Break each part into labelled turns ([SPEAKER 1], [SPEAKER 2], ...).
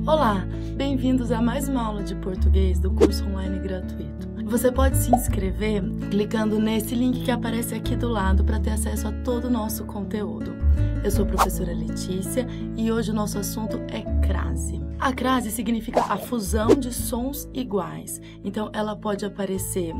[SPEAKER 1] Olá, bem-vindos a mais uma aula de português do curso online gratuito. Você pode se inscrever clicando nesse link que aparece aqui do lado para ter acesso a todo o nosso conteúdo. Eu sou a professora Letícia e hoje o nosso assunto é crase. A crase significa a fusão de sons iguais, então ela pode aparecer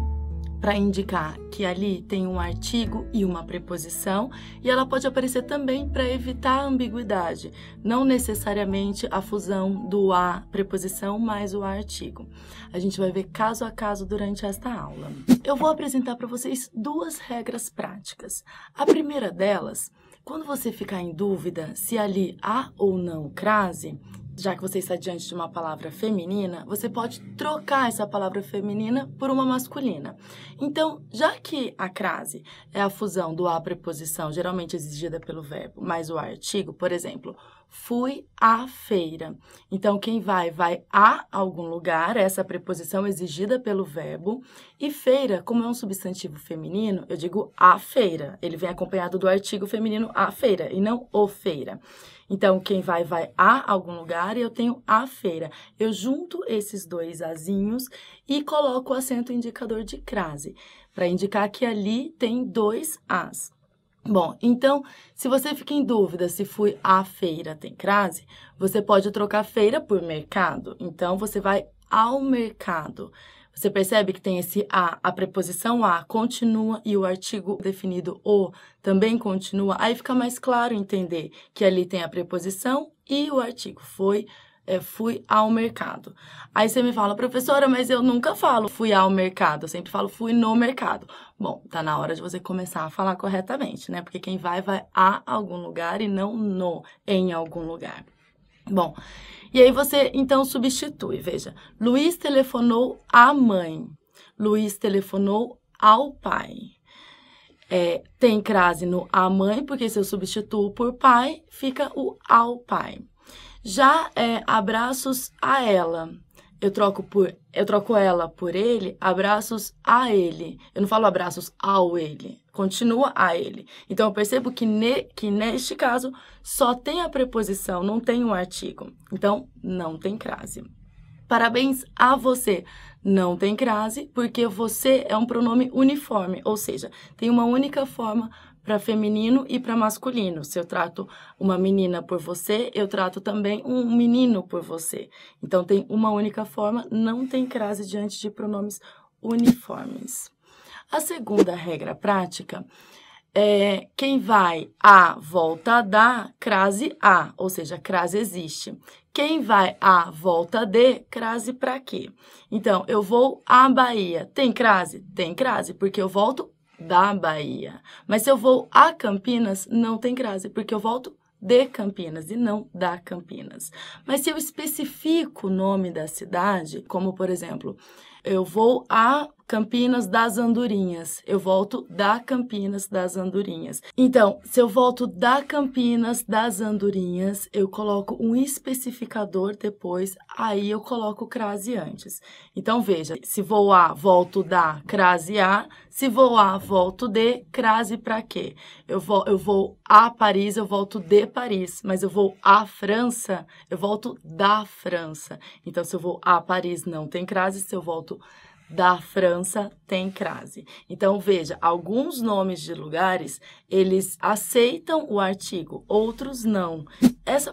[SPEAKER 1] para indicar que ali tem um artigo e uma preposição, e ela pode aparecer também para evitar a ambiguidade, não necessariamente a fusão do a preposição mais o artigo. A gente vai ver caso a caso durante esta aula. Eu vou apresentar para vocês duas regras práticas. A primeira delas, quando você ficar em dúvida se ali há ou não crase, já que você está diante de uma palavra feminina, você pode trocar essa palavra feminina por uma masculina. Então, já que a crase é a fusão do a preposição, geralmente exigida pelo verbo, mais o artigo, por exemplo, fui à feira. Então, quem vai a algum lugar, essa preposição exigida pelo verbo, e feira, como é um substantivo feminino, eu digo a feira. Ele vem acompanhado do artigo feminino a feira, e não o feira. Então, quem vai a algum lugar e eu tenho a feira. Eu junto esses dois azinhos e coloco o acento indicador de crase, para indicar que ali tem dois as. Bom, então, se você fica em dúvida se fui à feira tem crase, você pode trocar feira por mercado. Então, você vai ao mercado. Você percebe que tem esse a preposição a continua e o artigo definido o também continua. Aí fica mais claro entender que ali tem a preposição e o artigo. Fui ao mercado. Aí você me fala, professora, mas eu nunca falo fui ao mercado, eu sempre falo fui no mercado. Bom, tá na hora de você começar a falar corretamente, né? Porque quem vai a algum lugar e não em algum lugar. Bom, e aí você, então, substitui, veja. Luiz telefonou à mãe. Luiz telefonou ao pai. Tem crase no à mãe, porque se eu substituo por pai, fica o ao pai. Já abraços a ela. Eu troco ela por ele, abraços a ele. Eu não falo abraços ao ele, continua a ele. Então, eu percebo que neste caso só tem a preposição, não tem um artigo. Então, não tem crase. Parabéns a você. Não tem crase, porque você é um pronome uniforme, ou seja, tem uma única forma para feminino e para masculino. Se eu trato uma menina por você, eu trato também um menino por você. Então, tem uma única forma, não tem crase diante de pronomes uniformes. A segunda regra prática é quem vai a volta da, crase a, ou seja, crase existe. Quem vai a volta de, crase para quê? Então, eu vou à Bahia. Tem crase? Tem crase, porque eu volto da Bahia. Mas se eu vou a Campinas, não tem crase, porque eu volto de Campinas e não da Campinas. Mas se eu especifico o nome da cidade, como por exemplo, eu vou a Campinas das Andorinhas, eu volto da Campinas das Andorinhas. Então, se eu volto da Campinas das Andorinhas, eu coloco um especificador depois, aí eu coloco crase antes. Então, veja, se vou a, volto da, crase a. Se vou a, volto de, crase para quê? Eu vou a Paris, eu volto de Paris. Mas eu vou à França, eu volto da França. Então, se eu vou a Paris, não tem crase. Se eu volto da França, tem crase. Então, veja, alguns nomes de lugares, eles aceitam o artigo, outros não.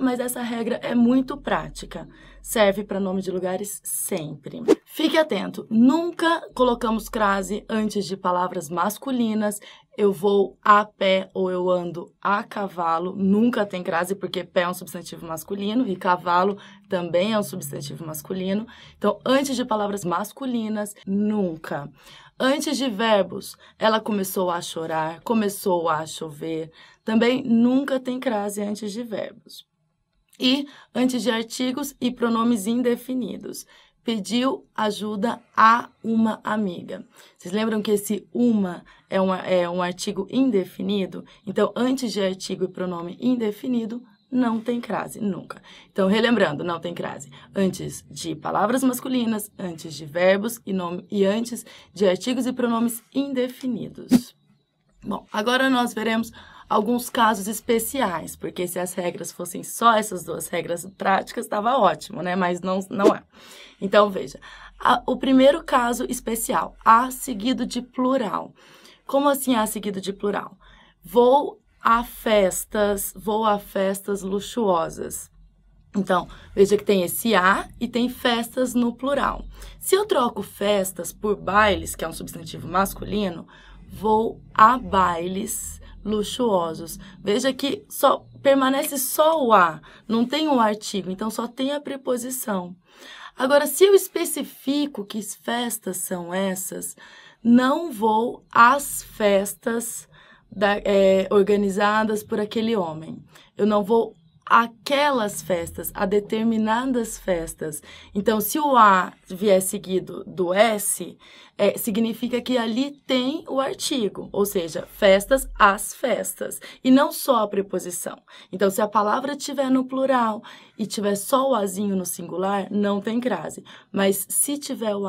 [SPEAKER 1] Mas essa regra é muito prática. Serve para nome de lugares sempre. Fique atento, nunca colocamos crase antes de palavras masculinas. Eu vou a pé ou eu ando a cavalo, nunca tem crase, porque pé é um substantivo masculino e cavalo também é um substantivo masculino. Então, antes de palavras masculinas, nunca. Antes de verbos, ela começou a chorar, começou a chover, também nunca tem crase antes de verbos. E antes de artigos e pronomes indefinidos. Pediu ajuda a uma amiga. Vocês lembram que esse uma é um artigo indefinido? Então, antes de artigo e pronome indefinido, não tem crase, nunca. Então, relembrando, não tem crase antes de palavras masculinas, antes de verbos e antes de artigos e pronomes indefinidos. Bom, agora nós veremos alguns casos especiais, porque se as regras fossem só essas duas regras práticas, estava ótimo, né? Mas não é. Então, veja, o primeiro caso especial, a seguido de plural. Como assim a seguido de plural? Vou a festas luxuosas. Então, veja que tem esse a e tem festas no plural. Se eu troco festas por bailes, que é um substantivo masculino, vou a bailes luxuosos. Veja que permanece só o a, não tem o artigo, então só tem a preposição. Agora, se eu especifico que festas são essas, não vou às festas organizadas por aquele homem. Eu não vou aquelas festas, a determinadas festas. Então, se o a vier seguido do s, significa que ali tem o artigo, ou seja, festas, as festas, e não só a preposição. Então, se a palavra estiver no plural e tiver só o azinho no singular, não tem crase. Mas se tiver o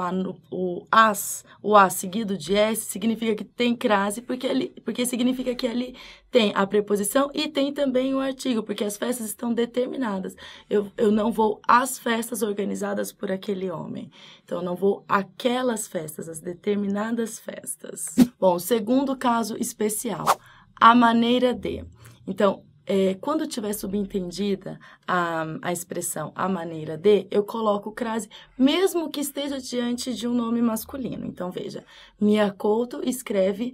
[SPEAKER 1] a seguido de s, significa que tem crase, porque significa que ali tem a preposição e tem também o artigo, porque as festas estão determinadas. Eu não vou às festas organizadas por aquele homem. Então, eu não vou àquelas festas, as determinadas festas. Bom, segundo caso especial, a maneira de. Então, quando tiver subentendida a expressão a maneira de, eu coloco crase, mesmo que esteja diante de um nome masculino. Então, veja, Mia Couto escreve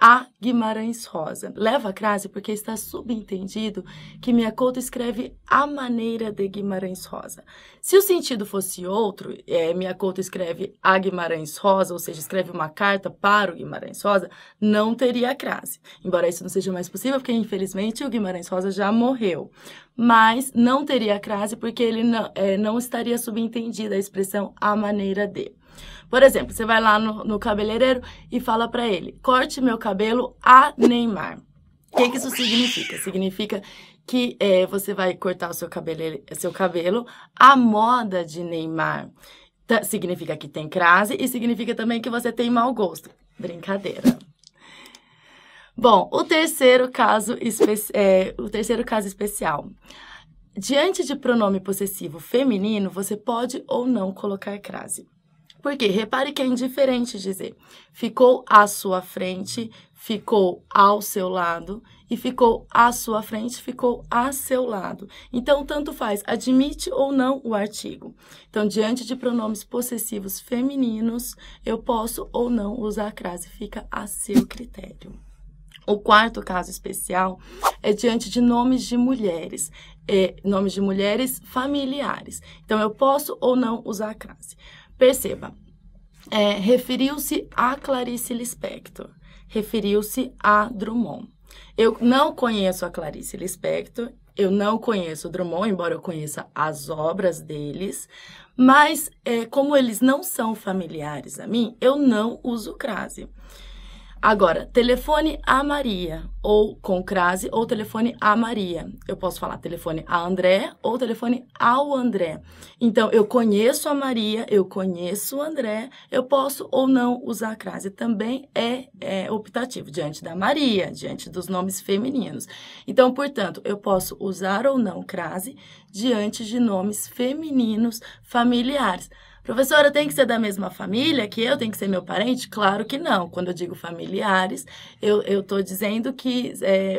[SPEAKER 1] a Guimarães Rosa. Leva a crase porque está subentendido que Mia Couto escreve a maneira de Guimarães Rosa. Se o sentido fosse outro, Mia Couto escreve a Guimarães Rosa, ou seja, escreve uma carta para o Guimarães Rosa, não teria crase. Embora isso não seja mais possível, porque infelizmente o Guimarães Rosa já morreu. Mas não teria crase porque ele não estaria subentendida a expressão a maneira de. Por exemplo, você vai lá no cabeleireiro e fala para ele, corte meu cabelo a Neymar. O que isso significa? Significa que você vai cortar o seu cabelo à moda de Neymar. Significa que tem crase e significa também que você tem mau gosto. Brincadeira. Bom, o terceiro caso especial. Diante de pronome possessivo feminino, você pode ou não colocar crase. Por quê? Repare que é indiferente dizer ficou à sua frente, ficou ao seu lado, e ficou à sua frente, ficou a seu lado. Então, tanto faz, admite ou não o artigo. Então, diante de pronomes possessivos femininos, eu posso ou não usar a crase, fica a seu critério. O quarto caso especial é diante de nomes de mulheres, nomes de mulheres familiares. Então, eu posso ou não usar a crase. Perceba, referiu-se a Clarice Lispector, referiu-se a Drummond. Eu não conheço a Clarice Lispector, eu não conheço o Drummond, embora eu conheça as obras deles, mas como eles não são familiares a mim, eu não uso crase. Agora, telefone a Maria, ou com crase, ou telefone a Maria. Eu posso falar telefone a André, ou telefone ao André. Então, eu conheço a Maria, eu conheço o André, eu posso ou não usar a crase. Também é optativo, diante da Maria, diante dos nomes femininos. Então, portanto, eu posso usar ou não crase diante de nomes femininos familiares. Professora, tem que ser da mesma família que eu? Tem que ser meu parente? Claro que não. Quando eu digo familiares, eu estou dizendo que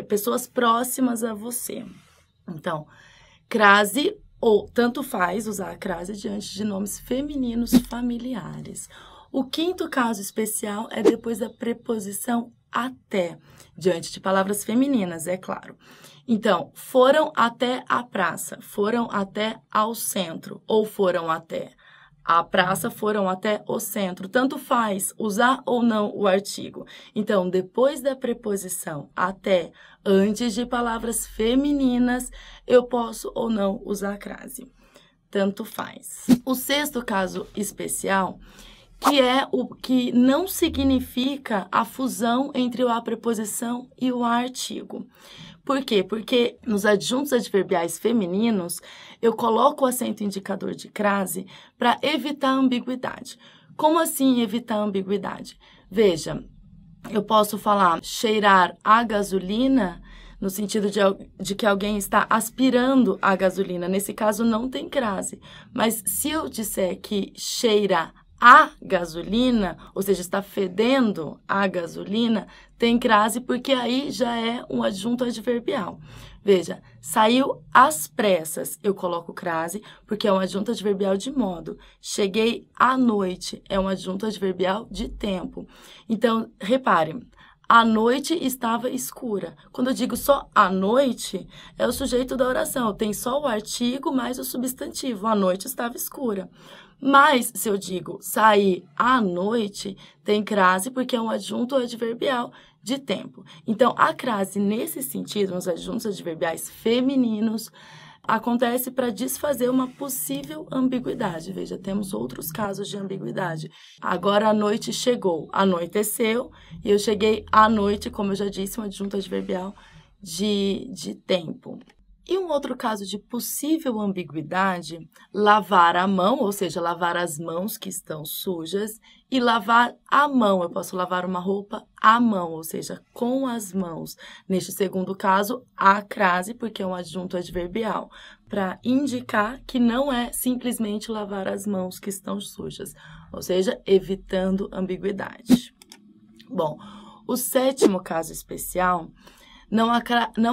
[SPEAKER 1] pessoas próximas a você. Então, crase ou tanto faz usar a crase diante de nomes femininos familiares. O quinto caso especial é depois da preposição até, diante de palavras femininas, é claro. Então, foram até a praça, foram até ao centro, ou foram até a praça, foram até o centro. Tanto faz usar ou não o artigo. Então, depois da preposição até, antes de palavras femininas, eu posso ou não usar a crase. Tanto faz. O sexto caso especial, que é o que não significa a fusão entre a preposição e o artigo. Por quê? Porque nos adjuntos adverbiais femininos, eu coloco o acento indicador de crase para evitar a ambiguidade. Como assim evitar a ambiguidade? Veja, eu posso falar cheirar a gasolina no sentido de que alguém está aspirando a gasolina. Nesse caso, não tem crase. Mas se eu disser que cheira a gasolina, ou seja, está fedendo a gasolina, tem crase, porque aí já é um adjunto adverbial. Veja, saiu às pressas, eu coloco crase, porque é um adjunto adverbial de modo. Cheguei à noite, é um adjunto adverbial de tempo. Então, reparem, a noite estava escura. Quando eu digo só a noite, é o sujeito da oração. Tem só o artigo mais o substantivo. A noite estava escura. Mas, se eu digo sair à noite, tem crase porque é um adjunto adverbial de tempo. Então, a crase, nesse sentido, nos adjuntos adverbiais femininos, acontece para desfazer uma possível ambiguidade. Veja, temos outros casos de ambiguidade. Agora a noite chegou, anoiteceu, e eu cheguei à noite, como eu já disse, um adjunto adverbial de tempo. E um outro caso de possível ambiguidade, lavar a mão, ou seja, lavar as mãos que estão sujas, e lavar a mão. Eu posso lavar uma roupa à mão, ou seja, com as mãos. Neste segundo caso, há crase, porque é um adjunto adverbial, para indicar que não é simplesmente lavar as mãos que estão sujas, ou seja, evitando ambiguidade. Bom, o sétimo caso especial, não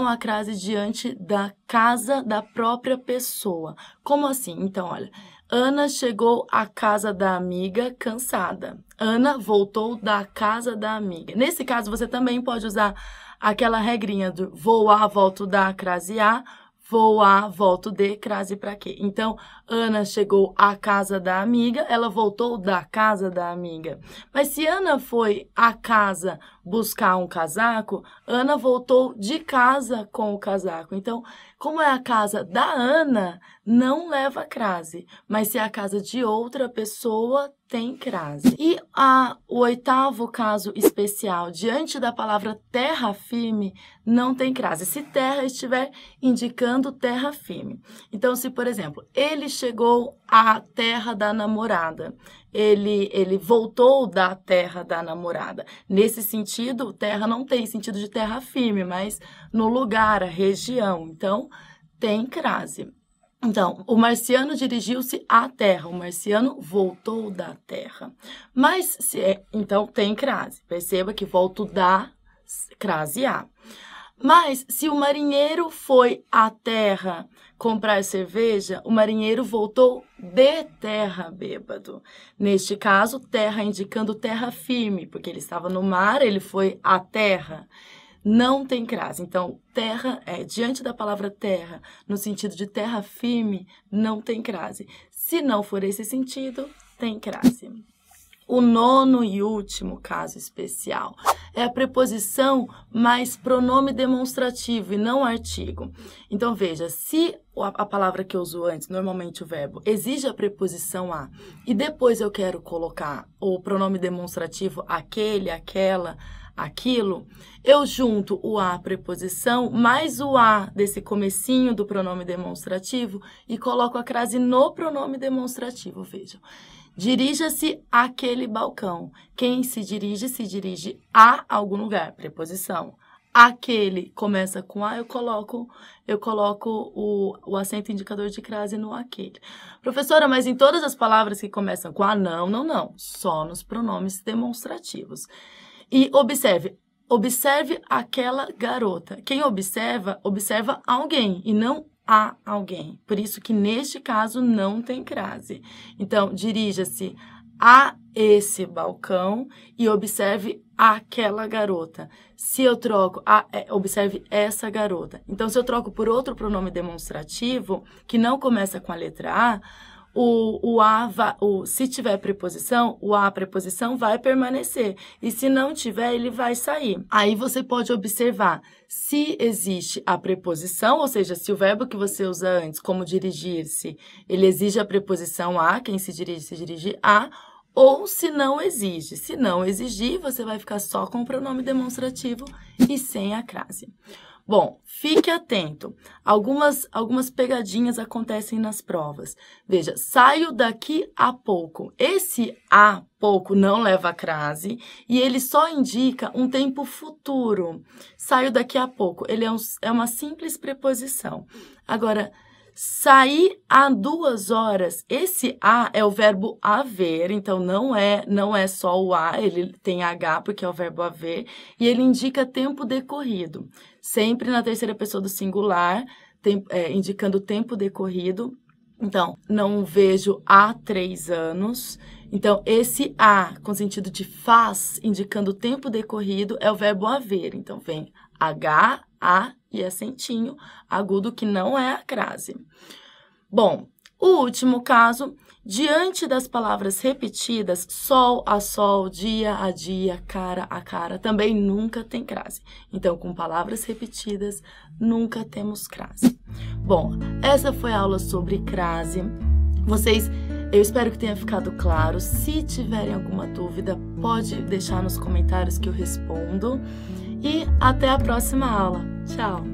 [SPEAKER 1] há crase diante da casa da própria pessoa. Como assim? Então, olha, Ana chegou à casa da amiga cansada. Ana voltou da casa da amiga. Nesse caso, você também pode usar aquela regrinha do vou a, volto da, crase a, vou a, volto de, crase para quê? Então, Ana chegou à casa da amiga, ela voltou da casa da amiga. Mas se Ana foi à casa buscar um casaco, Ana voltou de casa com o casaco. Então, como é a casa da Ana, não leva crase. Mas se é a casa de outra pessoa, tem crase. E o oitavo caso especial, diante da palavra terra firme, não tem crase. Se terra estiver indicando terra firme. Então, se, por exemplo, ele chegou à terra da namorada, ele voltou da terra da namorada. Nesse sentido, terra não tem sentido de terra firme, mas no lugar, a região. Então, tem crase. Então, o marciano dirigiu-se à terra, o marciano voltou da terra. Mas, então, tem crase. Perceba que volto da, crase a. Mas, se o marinheiro foi à terra comprar cerveja, o marinheiro voltou de terra bêbado. Neste caso, terra indicando terra firme, porque ele estava no mar, ele foi à terra. Não tem crase. Então, terra, diante da palavra terra, no sentido de terra firme, não tem crase. Se não for esse sentido, tem crase. O nono e último caso especial é a preposição mais pronome demonstrativo e não artigo. Então, veja, se a palavra que eu uso antes, normalmente o verbo, exige a preposição a, e depois eu quero colocar o pronome demonstrativo aquele, aquela, aquilo, eu junto o a preposição mais o a desse comecinho do pronome demonstrativo e coloco a crase no pronome demonstrativo, vejam. Dirija-se àquele balcão. Quem se dirige a algum lugar, preposição. Aquele começa com a, eu coloco o acento indicador de crase no aquele. Professora, mas em todas as palavras que começam com a, não. Só nos pronomes demonstrativos. E observe aquela garota. Quem observa alguém e não a alguém. Por isso que neste caso não tem crase. Então, dirija-se a esse balcão e observe aquela garota. Se eu troco, observe essa garota. Então, se eu troco por outro pronome demonstrativo, que não começa com a letra A, se tiver preposição, a preposição vai permanecer. E se não tiver, ele vai sair. Aí você pode observar se existe a preposição, ou seja, se o verbo que você usa antes, como dirigir-se, ele exige a preposição a, quem se dirige a, ou se não exige. Se não exigir, você vai ficar só com o pronome demonstrativo e sem a crase. Bom, fique atento. Algumas pegadinhas acontecem nas provas. Veja, saio daqui a pouco. Esse a pouco não leva a crase e ele só indica um tempo futuro. Saio daqui a pouco. Ele é uma simples preposição. Agora, sair há 2 horas, esse a é o verbo haver, então não é só o a, ele tem h porque é o verbo haver, e ele indica tempo decorrido, sempre na terceira pessoa do singular, indicando tempo decorrido. Então, não vejo há 3 anos. Então, esse a, com sentido de faz, indicando tempo decorrido, é o verbo haver. Então, vem h, a e acentinho agudo, que não é a crase. Bom, o último caso, diante das palavras repetidas, sol a sol, dia a dia, cara a cara, também nunca tem crase. Então, com palavras repetidas, nunca temos crase. Bom, essa foi a aula sobre crase. Eu espero que tenha ficado claro. Se tiverem alguma dúvida, pode deixar nos comentários que eu respondo. E até a próxima aula. Tchau!